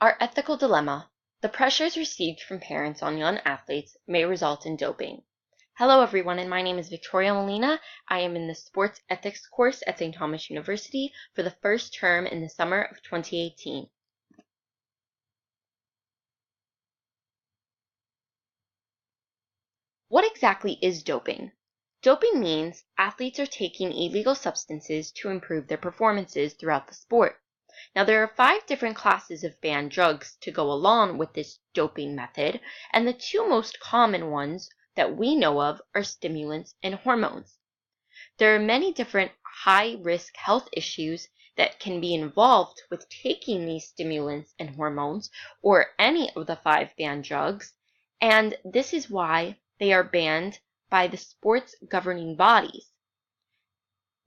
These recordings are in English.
Our ethical dilemma: the pressures received from parents on young athletes may result in doping. Hello everyone, and my name is Victoria Molina. I am in the Sports Ethics course at St. Thomas University for the first term in the summer of 2018. What exactly is doping? Doping means athletes are taking illegal substances to improve their performances throughout the sport. Now, there are 5 different classes of banned drugs to go along with this doping method, and the 2 most common ones that we know of are stimulants and hormones. There are many different high-risk health issues that can be involved with taking these stimulants and hormones, or any of the 5 banned drugs, and this is why they are banned by the sports governing bodies.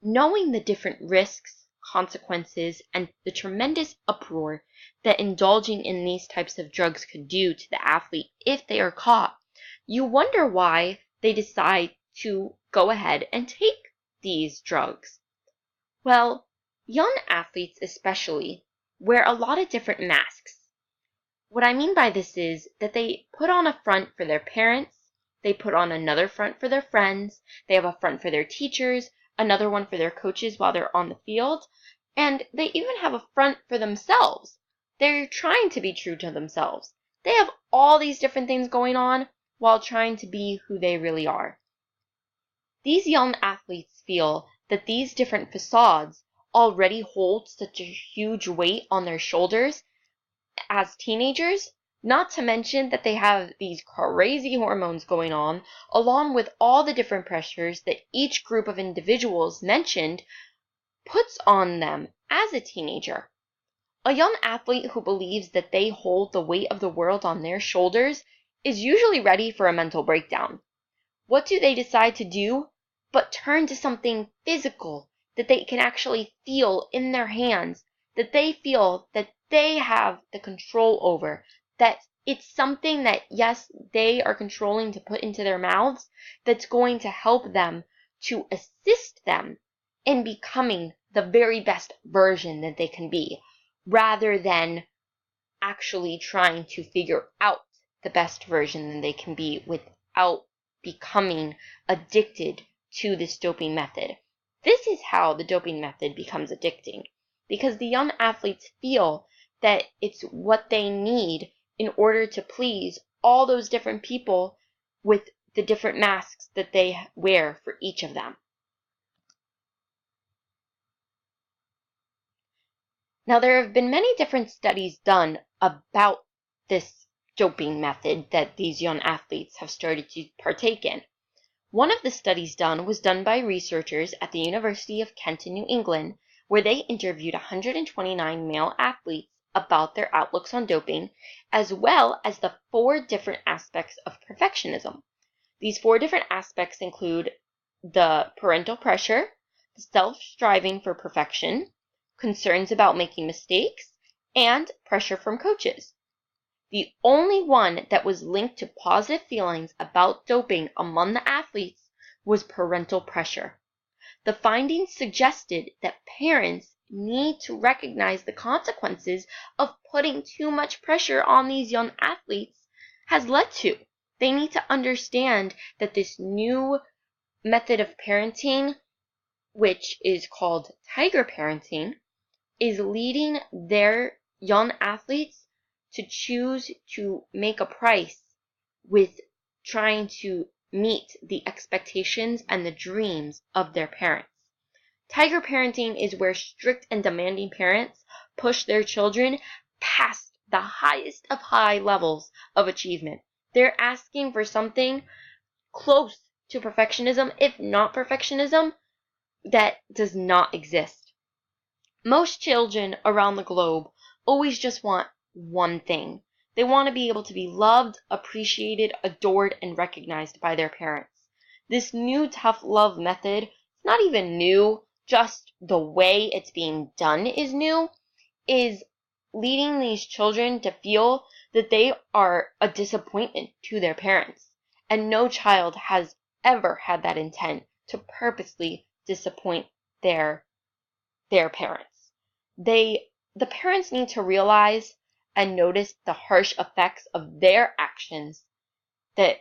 Knowing the different risks, consequences, and the tremendous uproar that indulging in these types of drugs could do to the athlete if they are caught, you wonder why they decide to go ahead and take these drugs. Well, young athletes especially wear a lot of different masks. What I mean by this is that they put on a front for their parents, they put on another front for their friends, they have a front for their teachers, another one for their coaches while they're on the field, and they even have a front for themselves. They're trying to be true to themselves. They have all these different things going on while trying to be who they really are. These young athletes feel that these different facades already hold such a huge weight on their shoulders as teenagers, not to mention that they have these crazy hormones going on, along with all the different pressures that each group of individuals mentioned puts on them as a teenager. A young athlete who believes that they hold the weight of the world on their shoulders is usually ready for a mental breakdown. What do they decide to do but turn to something physical that they can actually feel in their hands, that they feel that they have the control over, that it's something that, yes, they are controlling to put into their mouths, that's going to help them to assist them in becoming the very best version that they can be, rather than actually trying to figure out the best version that they can be without becoming addicted to this doping method. This is how the doping method becomes addicting, because the young athletes feel that it's what they need in order to please all those different people with the different masks that they wear for each of them. Now, there have been many different studies done about this doping method that these young athletes have started to partake in. One of the studies done was done by researchers at the University of Kent in New England, where they interviewed 129 male athletes about their outlooks on doping, as well as the 4 different aspects of perfectionism. These 4 different aspects include the parental pressure, the self-striving for perfection, concerns about making mistakes, and pressure from coaches. The only one that was linked to positive feelings about doping among the athletes was parental pressure. The findings suggested that parents need to recognize the consequences of putting too much pressure on these young athletes has led to. They need to understand that this new method of parenting, which is called tiger parenting, is leading their young athletes to choose to make a price with trying to meet the expectations and the dreams of their parents. Tiger parenting is where strict and demanding parents push their children past the highest of high levels of achievement. They're asking for something close to perfectionism, if not perfectionism, that does not exist. Most children around the globe always just want one thing. They want to be able to be loved, appreciated, adored, and recognized by their parents. This new tough love method is not even new, just the way it's being done is new, is leading these children to feel that they are a disappointment to their parents. And no child has ever had that intent to purposely disappoint their parents. The parents need to realize and notice the harsh effects of their actions that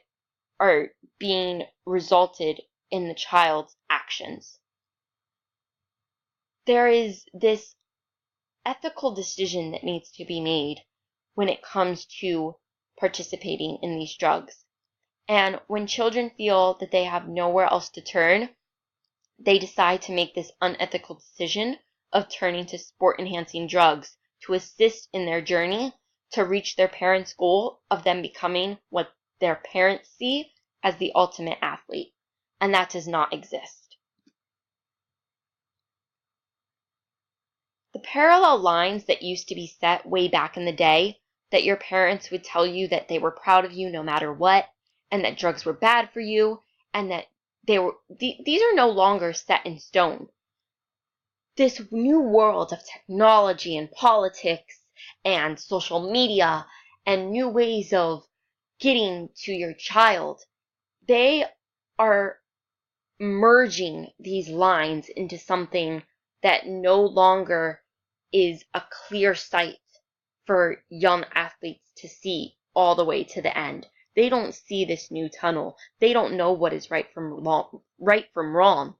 are being resulted in the child's actions. There is this ethical decision that needs to be made when it comes to participating in these drugs. And when children feel that they have nowhere else to turn, they decide to make this unethical decision of turning to sport-enhancing drugs to assist in their journey to reach their parents' goal of them becoming what their parents see as the ultimate athlete. And that does not exist. The parallel lines that used to be set way back in the day, that your parents would tell you that they were proud of you no matter what, and that drugs were bad for you, and that these are no longer set in stone. This new world of technology and politics and social media and new ways of getting to your child, they are merging these lines into something that no longer is a clear sight for young athletes to see all the way to the end. They don't see this new tunnel. They don't know what is right from wrong.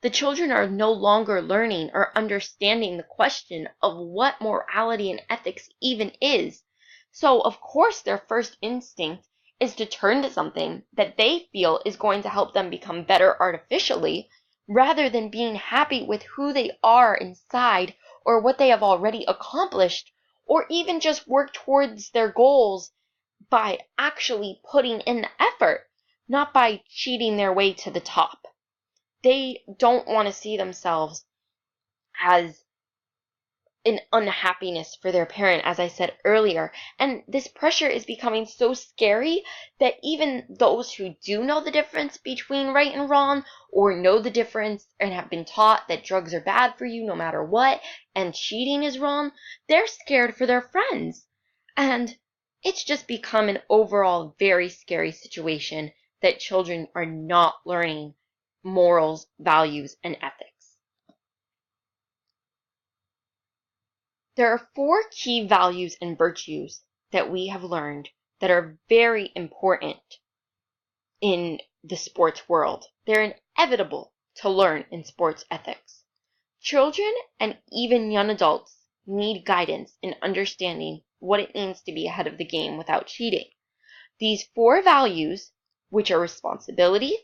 The children are no longer learning or understanding the question of what morality and ethics even is. So, of course, their first instinct is to turn to something that they feel is going to help them become better artificially, rather than being happy with who they are inside or what they have already accomplished, or even just work towards their goals by actually putting in the effort, not by cheating their way to the top. They don't want to see themselves as an unhappiness for their parent, as I said earlier. And this pressure is becoming so scary that even those who do know the difference between right and wrong, or know the difference and have been taught that drugs are bad for you no matter what, and cheating is wrong, they're scared for their friends. And it's just become an overall very scary situation that children are not learning morals, values, and ethics. There are 4 key values and virtues that we have learned that are very important in the sports world. They're inevitable to learn in sports ethics. Children and even young adults need guidance in understanding what it means to be ahead of the game without cheating. These 4 values, which are responsibility,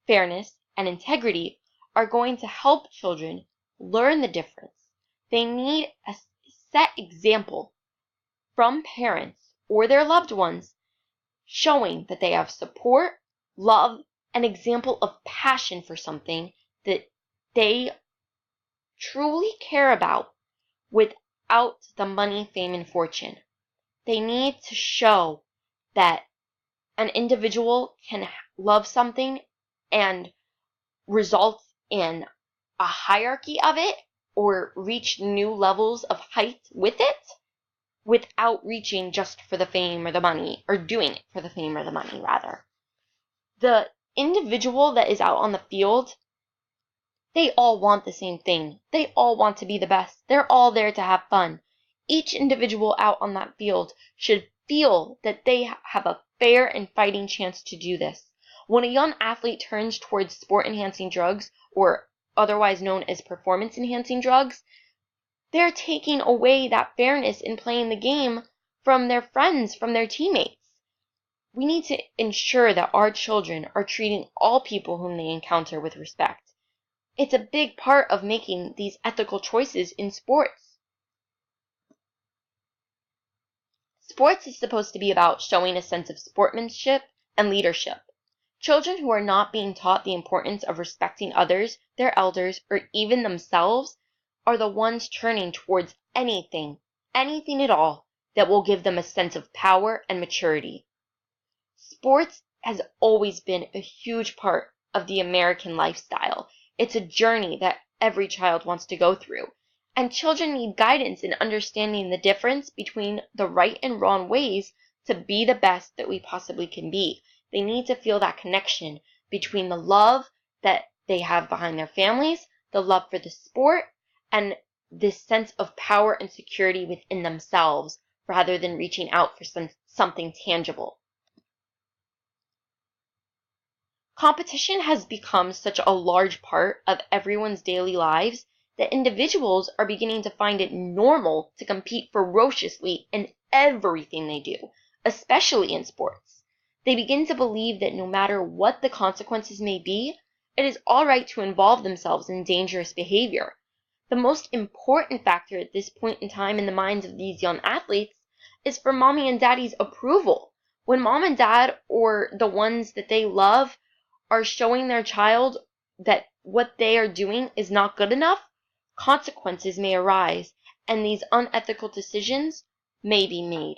fairness, and integrity, are going to help children learn the difference. They need a set example from parents or their loved ones showing that they have support, love, an example of passion for something that they truly care about without the money, fame, and fortune. They need to show that an individual can love something and result in a hierarchy of it or reach new levels of height with it without reaching just for the fame or the money, or doing it for the fame or the money, rather. The individual that is out on the field, they all want the same thing. They all want to be the best. They're all there to have fun. Each individual out on that field should feel that they have a fair and fighting chance to do this. When a young athlete turns towards sport-enhancing drugs, or otherwise known as performance-enhancing drugs, they're taking away that fairness in playing the game from their friends, from their teammates. We need to ensure that our children are treating all people whom they encounter with respect. It's a big part of making these ethical choices in sports. Sports is supposed to be about showing a sense of sportsmanship and leadership. Children who are not being taught the importance of respecting others, their elders, or even themselves are the ones turning towards anything at all that will give them a sense of power and maturity. Sports has always been a huge part of the American lifestyle. It's a journey that every child wants to go through. And children need guidance in understanding the difference between the right and wrong ways to be the best that we possibly can be. They need to feel that connection between the love that they have behind their families, the love for the sport, and this sense of power and security within themselves rather than reaching out for something tangible. Competition has become such a large part of everyone's daily lives that individuals are beginning to find it normal to compete ferociously in everything they do, especially in sports. They begin to believe that no matter what the consequences may be, it is all right to involve themselves in dangerous behavior. The most important factor at this point in time in the minds of these young athletes is for mommy and daddy's approval. When mom and dad, or the ones that they love, are showing their child that what they are doing is not good enough, consequences may arise, and these unethical decisions may be made.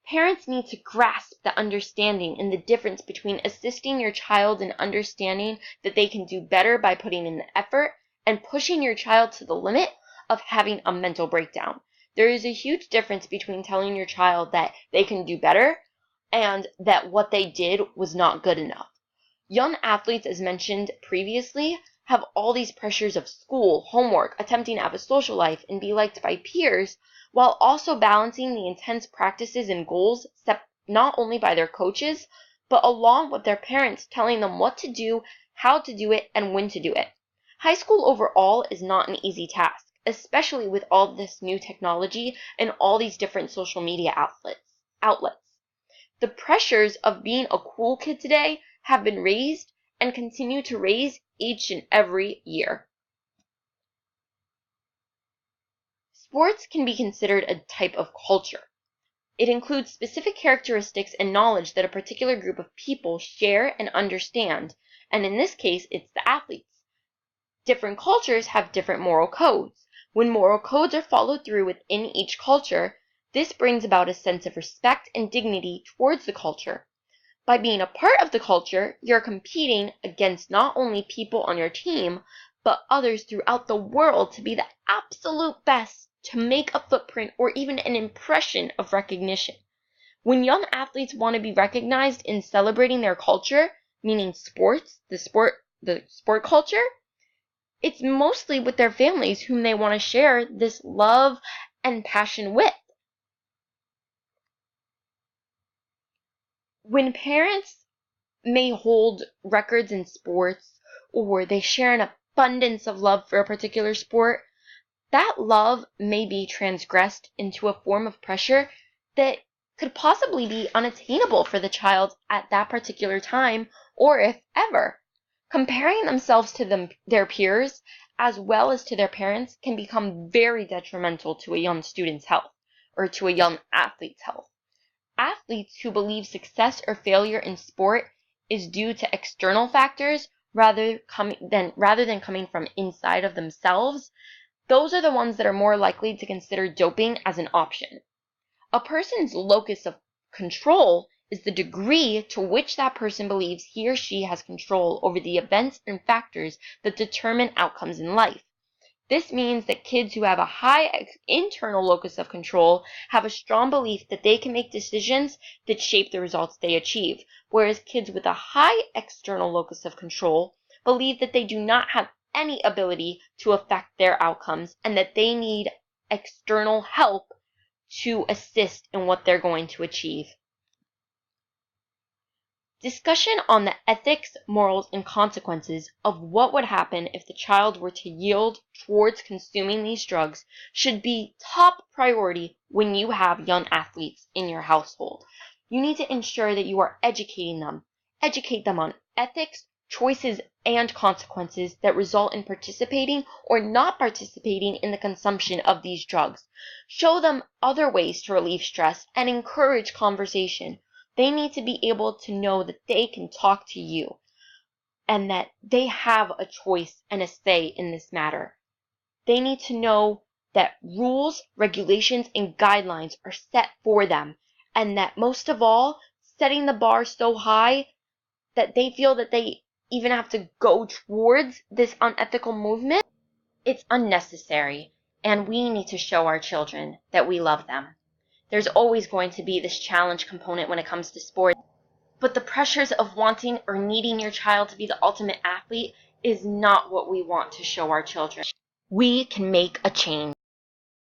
Parents need to grasp the understanding and the difference between assisting your child in understanding that they can do better by putting in the effort and pushing your child to the limit of having a mental breakdown. There is a huge difference between telling your child that they can do better and that what they did was not good enough. Young athletes, as mentioned previously, have all these pressures of school, homework, attempting to have a social life, and be liked by peers, while also balancing the intense practices and goals set not only by their coaches, but along with their parents telling them what to do, how to do it, and when to do it. High school overall is not an easy task, especially with all this new technology and all these different social media outlets. The pressures of being a cool kid today have been raised and continue to raise each and every year. Sports can be considered a type of culture. It includes specific characteristics and knowledge that a particular group of people share and understand, and in this case, it's the athletes. Different cultures have different moral codes. When moral codes are followed through within each culture, this brings about a sense of respect and dignity towards the culture. By being a part of the culture, you're competing against not only people on your team, but others throughout the world to be the absolute best, to make a footprint or even an impression of recognition. When young athletes want to be recognized in celebrating their culture, meaning sports, the sport culture, it's mostly with their families whom they want to share this love and passion with. When parents may hold records in sports, or they share an abundance of love for a particular sport, that love may be transgressed into a form of pressure that could possibly be unattainable for the child at that particular time, or if ever. Comparing themselves to their peers, as well as to their parents, can become very detrimental to a young student's health, or to a young athlete's health. Athletes who believe success or failure in sport is due to external factors rather than coming from inside of themselves, those are the ones that are more likely to consider doping as an option. A person's locus of control is the degree to which that person believes he or she has control over the events and factors that determine outcomes in life. This means that kids who have a high internal locus of control have a strong belief that they can make decisions that shape the results they achieve, whereas kids with a high external locus of control believe that they do not have any ability to affect their outcomes and that they need external help to assist in what they're going to achieve. Discussion on the ethics, morals, and consequences of what would happen if the child were to yield towards consuming these drugs should be top priority when you have young athletes in your household. You need to ensure that you are educating them. Educate them on ethics, choices, and consequences that result in participating or not participating in the consumption of these drugs. Show them other ways to relieve stress and encourage conversation. They need to be able to know that they can talk to you and that they have a choice and a say in this matter. They need to know that rules, regulations, and guidelines are set for them, and that most of all, setting the bar so high that they feel that they even have to go towards this unethical movement, it's unnecessary, and we need to show our children that we love them. There's always going to be this challenge component when it comes to sports, but the pressures of wanting or needing your child to be the ultimate athlete is not what we want to show our children. We can make a change.